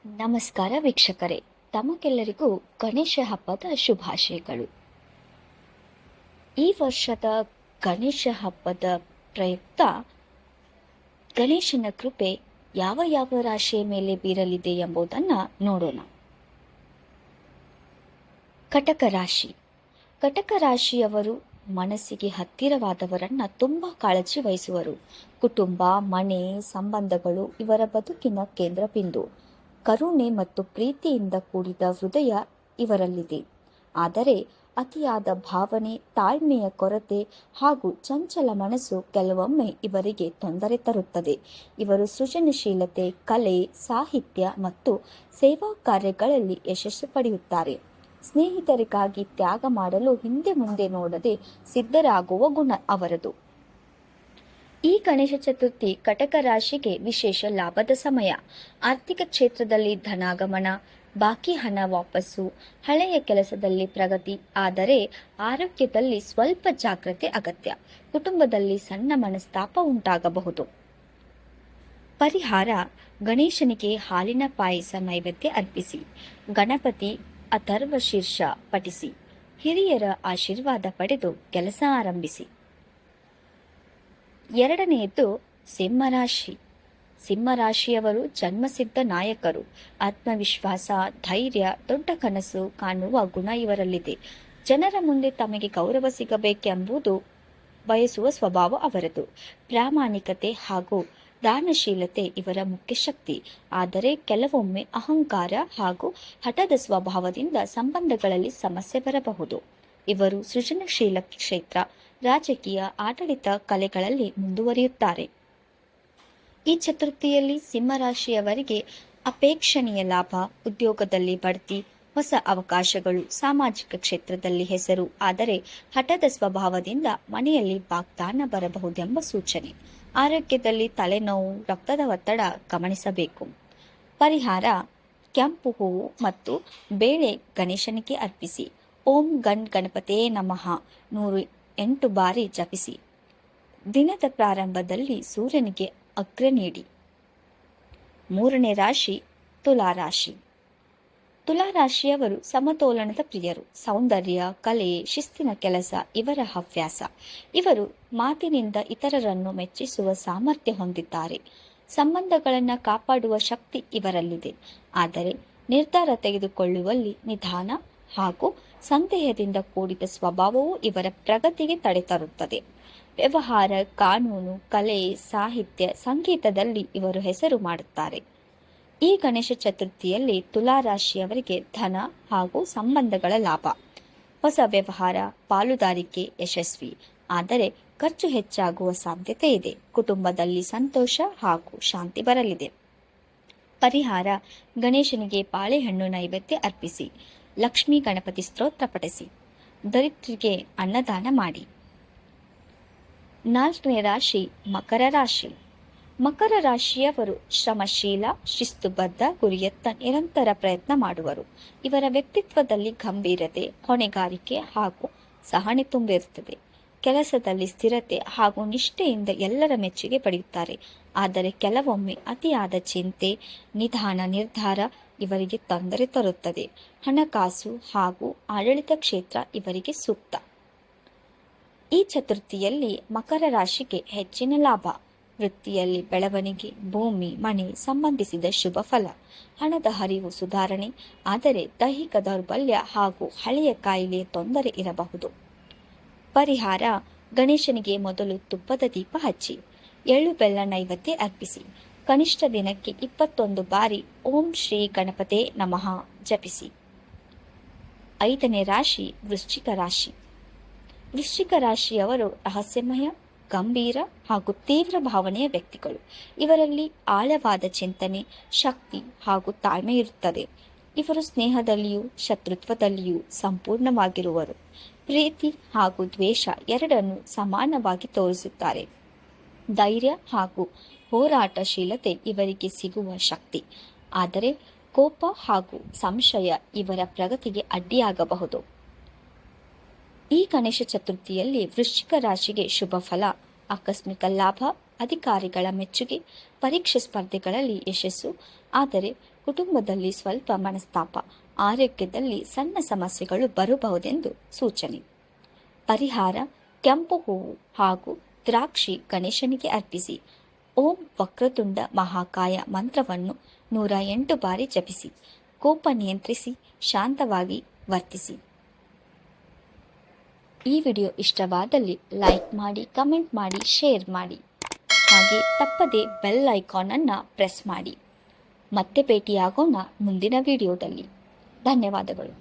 ನಮಸ್ಕಾರ ವೀಕ್ಷಕರೇ, ತಮಗೆಲ್ಲರಿಗೂ ಗಣೇಶ ಹಬ್ಬದ ಶುಭಾಶಯಗಳು. ಈ ವರ್ಷದ ಗಣೇಶ ಹಬ್ಬದ ಪ್ರಯುಕ್ತ ಗಣೇಶನ ಕೃಪೆ ಯಾವ ಯಾವ ರಾಶಿಯ ಮೇಲೆ ಬೀರಲಿದೆ ಎಂಬುದನ್ನು ನೋಡೋಣ. ಕಟಕ ರಾಶಿ. ಕಟಕ ರಾಶಿಯವರು ಮನಸ್ಸಿಗೆ ಹತ್ತಿರವಾದವರನ್ನ ತುಂಬಾ ಕಾಳಜಿ ವಹಿಸುವರು. ಕುಟುಂಬ, ಮನೆ, ಸಂಬಂಧಗಳು ಇವರ ಬದುಕಿನ ಕೇಂದ್ರ ಬಿಂದು. ಕರುಣೆ ಮತ್ತು ಪ್ರೀತಿಯಿಂದ ಕೂಡಿದ ಹೃದಯ ಇವರಲ್ಲಿದೆ. ಆದರೆ ಅತಿಯಾದ ಭಾವನೆ, ತಾಳ್ಮೆಯ ಕೊರತೆ ಹಾಗೂ ಚಂಚಲ ಮನಸ್ಸು ಕೆಲವೊಮ್ಮೆ ಇವರಿಗೆ ತೊಂದರೆ ತರುತ್ತದೆ. ಇವರು ಸೃಜನಶೀಲತೆ, ಕಲೆ, ಸಾಹಿತ್ಯ ಮತ್ತು ಸೇವಾ ಕಾರ್ಯಗಳಲ್ಲಿ ಯಶಸ್ಸು ಪಡೆಯುತ್ತಾರೆ. ಸ್ನೇಹಿತರಿಗಾಗಿ ತ್ಯಾಗ ಮಾಡಲು ಹಿಂದೆ ಮುಂದೆ ನೋಡದೆ ಸಿದ್ಧರಾಗುವ ಗುಣ ಅವರದು. ಈ ಗಣೇಶ ಚತುರ್ಥಿ ಕಟಕ ರಾಶಿಗೆ ವಿಶೇಷ ಲಾಭದ ಸಮಯ. ಆರ್ಥಿಕ ಕ್ಷೇತ್ರದಲ್ಲಿ ಧನಾಗಮನ, ಬಾಕಿ ಹಣ ವಾಪಸ್ಸು, ಹಳೆಯ ಕೆಲಸದಲ್ಲಿ ಪ್ರಗತಿ. ಆದರೆ ಆರೋಗ್ಯದಲ್ಲಿ ಸ್ವಲ್ಪ ಜಾಗ್ರತೆ ಅಗತ್ಯ. ಕುಟುಂಬದಲ್ಲಿ ಸಣ್ಣ ಮನಸ್ತಾಪ ಉಂಟಾಗಬಹುದು. ಪರಿಹಾರ: ಗಣೇಶನಿಗೆ ಹಾಲಿನ ಪಾಯಸ ನೈವೇದ್ಯ ಅರ್ಪಿಸಿ. ಗಣಪತಿ ಅಥರ್ವ ಶೀರ್ಷ ಪಠಿಸಿ. ಹಿರಿಯರ ಆಶೀರ್ವಾದ ಪಡೆದು ಕೆಲಸ ಆರಂಭಿಸಿ. ಎರಡನೆಯದ್ದು ಸಿಂಹರಾಶಿ. ಸಿಂಹರಾಶಿಯವರು ಜನ್ಮಸಿದ್ಧ ನಾಯಕರು. ಆತ್ಮವಿಶ್ವಾಸ, ಧೈರ್ಯ, ದೊಡ್ಡ ಕನಸು ಕಾಣುವ ಗುಣ ಇವರಲ್ಲಿದೆ. ಜನರ ಮುಂದೆ ತಮಗೆ ಗೌರವ ಸಿಗಬೇಕೆಂಬುದು ಬಯಸುವ ಸ್ವಭಾವ ಅವರದು. ಪ್ರಾಮಾಣಿಕತೆ ಹಾಗೂ ದಾನಶೀಲತೆ ಇವರ ಮುಖ್ಯ ಶಕ್ತಿ. ಆದರೆ ಕೆಲವೊಮ್ಮೆ ಅಹಂಕಾರ ಹಾಗೂ ಹಠದ ಸ್ವಭಾವದಿಂದ ಸಂಬಂಧಗಳಲ್ಲಿ ಸಮಸ್ಯೆ ಬರಬಹುದು. ಇವರು ಸೃಜನಶೀಲ ಕ್ಷೇತ್ರ, ರಾಜಕೀಯ, ಆಡಳಿತ ಕಲೆಗಳಲ್ಲಿ ಮುಂದುವರಿಯುತ್ತಾರೆ. ಈ ಚತುರ್ಥಿಯಲ್ಲಿ ಸಿಂಹರಾಶಿಯವರಿಗೆ ಅಪೇಕ್ಷಣೀಯ ಲಾಭ, ಉದ್ಯೋಗದಲ್ಲಿ ಬಡ್ತಿ, ಹೊಸ ಅವಕಾಶಗಳು, ಸಾಮಾಜಿಕ ಕ್ಷೇತ್ರದಲ್ಲಿ ಹೆಸರು. ಆದರೆ ಹಠದ ಸ್ವಭಾವದಿಂದ ಮನೆಯಲ್ಲಿ ವಾಗ್ದಾನ ಬರಬಹುದೆಂಬ ಸೂಚನೆ. ಆರೋಗ್ಯದಲ್ಲಿ ತಲೆನೋವು, ರಕ್ತದ ಒತ್ತಡ ಗಮನಿಸಬೇಕು. ಪರಿಹಾರ: ಕೆಂಪು ಹೂವು ಮತ್ತು ಬೇಳೆ ಗಣೇಶನಿಗೆ ಅರ್ಪಿಸಿ. ಓಂ ಗಣಪತೇ ನಮಃ 108 ಬಾರಿ ಜಪಿಸಿ. ದಿನದ ಪ್ರಾರಂಭದಲ್ಲಿ ಸೂರ್ಯನಿಗೆ ಅಗ್ರ ನೀಡಿ. ಮೂರನೇ ರಾಶಿ ತುಲಾರಾಶಿ. ತುಲಾರಾಶಿಯವರು ಸಮತೋಲನದ ಪ್ರಿಯರು. ಸೌಂದರ್ಯ, ಕಲೆ, ಶಿಸ್ತಿನ ಕೆಲಸ ಇವರ ಹವ್ಯಾಸ. ಇವರು ಮಾತಿನಿಂದ ಇತರರನ್ನು ಮೆಚ್ಚಿಸುವ ಸಾಮರ್ಥ್ಯ ಹೊಂದಿದ್ದಾರೆ. ಸಂಬಂಧಗಳನ್ನು ಕಾಪಾಡುವ ಶಕ್ತಿ ಇವರಲ್ಲಿದೆ. ಆದರೆ ನಿರ್ಧಾರ ತೆಗೆದುಕೊಳ್ಳುವಲ್ಲಿ ನಿಧಾನ ಹಾಗೂ ಸಂದೇಹದಿಂದ ಕೂಡಿದ ಸ್ವಭಾವವು ಇವರ ಪ್ರಗತಿಗೆ ತಡೆ ತರುತ್ತದೆ. ವ್ಯವಹಾರ, ಕಾನೂನು, ಕಲೆ, ಸಾಹಿತ್ಯ, ಸಂಗೀತದಲ್ಲಿ ಇವರು ಹೆಸರು ಮಾಡುತ್ತಾರೆ. ಈ ಗಣೇಶ ಚತುರ್ಥಿಯಲ್ಲಿ ತುಲಾರಾಶಿಯವರಿಗೆ ಧನ ಹಾಗೂ ಸಂಬಂಧಗಳ ಲಾಭ. ಹೊಸ ವ್ಯವಹಾರ, ಪಾಲುದಾರಿಕೆ ಯಶಸ್ವಿ. ಆದರೆ ಖರ್ಚು ಹೆಚ್ಚಾಗುವ ಸಾಧ್ಯತೆ ಇದೆ. ಕುಟುಂಬದಲ್ಲಿ ಸಂತೋಷ ಹಾಗೂ ಶಾಂತಿ ಬರಲಿದೆ. ಪರಿಹಾರ: ಗಣೇಶನಿಗೆ ಬಾಳೆಹಣ್ಣು ನೈವೇದ್ಯ ಅರ್ಪಿಸಿ. ಲಕ್ಷ್ಮೀ ಗಣಪತಿ ಸ್ತೋತ್ರ ಪಠಿಸಿ. ದರಿದ್ರಿಗೆ ಅನ್ನದಾನ ಮಾಡಿ. ನಾಲ್ಕನೇ ರಾಶಿ ಮಕರ ರಾಶಿ. ಮಕರ ರಾಶಿಯವರು ಶ್ರಮಶೀಲ, ಶಿಸ್ತುಬದ್ಧ, ಗುರಿಯತ್ತ ನಿರಂತರ ಪ್ರಯತ್ನ ಮಾಡುವರು. ಇವರ ವ್ಯಕ್ತಿತ್ವದಲ್ಲಿ ಗಂಭೀರತೆ, ಹೊಣೆಗಾರಿಕೆ ಹಾಗೂ ಸಹನೆ ತುಂಬಿರುತ್ತದೆ. ಕೆಲಸದಲ್ಲಿ ಸ್ಥಿರತೆ ಹಾಗೂ ನಿಷ್ಠೆಯಿಂದ ಎಲ್ಲರ ಮೆಚ್ಚುಗೆ ಪಡೆಯುತ್ತಾರೆ. ಆದರೆ ಕೆಲವೊಮ್ಮೆ ಅತಿಯಾದ ಚಿಂತೆ, ನಿಧಾನ ನಿರ್ಧಾರ ಇವರಿಗೆ ತೊಂದರೆ ತರುತ್ತದೆ. ಹಣಕಾಸು ಹಾಗೂ ಆಡಳಿತ ಕ್ಷೇತ್ರ ಇವರಿಗೆ ಸೂಕ್ತ. ಈ ಚತುರ್ಥಿಯಲ್ಲಿ ಮಕರ ರಾಶಿಗೆ ಹೆಚ್ಚಿನ ಲಾಭ. ವೃತ್ತಿಯಲ್ಲಿ ಬೆಳವಣಿಗೆ, ಭೂಮಿ, ಮನೆ ಸಂಬಂಧಿಸಿದ ಶುಭ ಫಲ, ಹಣದ ಹರಿವು ಸುಧಾರಣೆ. ಆದರೆ ದೈಹಿಕ ದೌರ್ಬಲ್ಯ ಹಾಗೂ ಹಳೆಯ ಕಾಯಿಲೆಯ ತೊಂದರೆ ಇರಬಹುದು. ಪರಿಹಾರ: ಗಣೇಶನಿಗೆ ಮೊದಲು ತುಪ್ಪದ ದೀಪ ಹಚ್ಚಿ. ಎಳ್ಳು ಬೆಲ್ಲ ನೈವೇದ್ಯ ಅರ್ಪಿಸಿ. ಕನಿಷ್ಠ ದಿನಕ್ಕೆ 21 ಬಾರಿ ಓಂ ಶ್ರೀ ಗಣಪತೇ ನಮಃ ಜಪಿಸಿ. ಐದನೇ ರಾಶಿ ವೃಶ್ಚಿಕ ರಾಶಿ. ವೃಶ್ಚಿಕ ರಾಶಿಯವರು ರಹಸ್ಯಮಯ, ಗಂಭೀರ ಹಾಗೂ ತೀವ್ರ ಭಾವನೆಯ ವ್ಯಕ್ತಿಗಳು. ಇವರಲ್ಲಿ ಆಳವಾದ ಚಿಂತನೆ, ಶಕ್ತಿ ಹಾಗೂ ತಾಳ್ಮೆ ಇರುತ್ತದೆ. ಇವರು ಸ್ನೇಹದಲ್ಲಿಯೂ ಶತ್ರುತ್ವದಲ್ಲಿಯೂ ಸಂಪೂರ್ಣವಾಗಿರುವರು. ಪ್ರೀತಿ ಹಾಗೂ ದ್ವೇಷ ಎರಡನ್ನೂ ಸಮಾನವಾಗಿ ತೋರಿಸುತ್ತಾರೆ. ಧೈರ್ಯ ಹಾಗೂ ಹೋರಾಟಶೀಲತೆ ಇವರಿಗೆ ಸಿಗುವ ಶಕ್ತಿ. ಆದರೆ ಕೋಪ ಹಾಗೂ ಸಂಶಯ ಇವರ ಪ್ರಗತಿಗೆ ಅಡ್ಡಿಯಾಗಬಹುದು. ಈ ಗಣೇಶ ಚತುರ್ಥಿಯಲ್ಲಿ ವೃಶ್ಚಿಕ ರಾಶಿಗೆ ಶುಭ ಫಲ, ಆಕಸ್ಮಿಕ ಲಾಭ, ಅಧಿಕಾರಿಗಳ ಮೆಚ್ಚುಗೆ, ಪರೀಕ್ಷೆ ಸ್ಪರ್ಧೆಗಳಲ್ಲಿ ಯಶಸ್ಸು. ಆದರೆ ಕುಟುಂಬದಲ್ಲಿ ಸ್ವಲ್ಪ ಮನಸ್ತಾಪ, ಆರೋಗ್ಯದಲ್ಲಿ ಸಣ್ಣ ಸಮಸ್ಯೆಗಳು ಬರಬಹುದೆಂದು ಸೂಚನೆ. ಪರಿಹಾರ: ಕೆಂಪು ಹೂವು ಹಾಗೂ ದ್ರಾಕ್ಷಿ ಗಣೇಶನಿಗೆ ಅರ್ಪಿಸಿ. ಓಂ ವಕ್ರತುಂಡ ಮಹಾಕಾಯ ಮಂತ್ರವನ್ನು 108 ಬಾರಿ ಜಪಿಸಿ. ಕೋಪ ನಿಯಂತ್ರಿಸಿ, ಶಾಂತವಾಗಿ ವರ್ತಿಸಿ. ಈ ವಿಡಿಯೋ ಇಷ್ಟವಾದಲ್ಲಿ ಲೈಕ್ ಮಾಡಿ, ಕಮೆಂಟ್ ಮಾಡಿ, ಶೇರ್ ಮಾಡಿ. ಹಾಗೆ ತಪ್ಪದೆ ಬೆಲ್ ಐಕಾನ್ ಅನ್ನು ಪ್ರೆಸ್ ಮಾಡಿ. ಮತ್ತೆ ಭೇಟಿಯಾಗೋಣ ಮುಂದಿನ ವಿಡಿಯೋದಲ್ಲಿ. ಧನ್ಯವಾದಗಳು.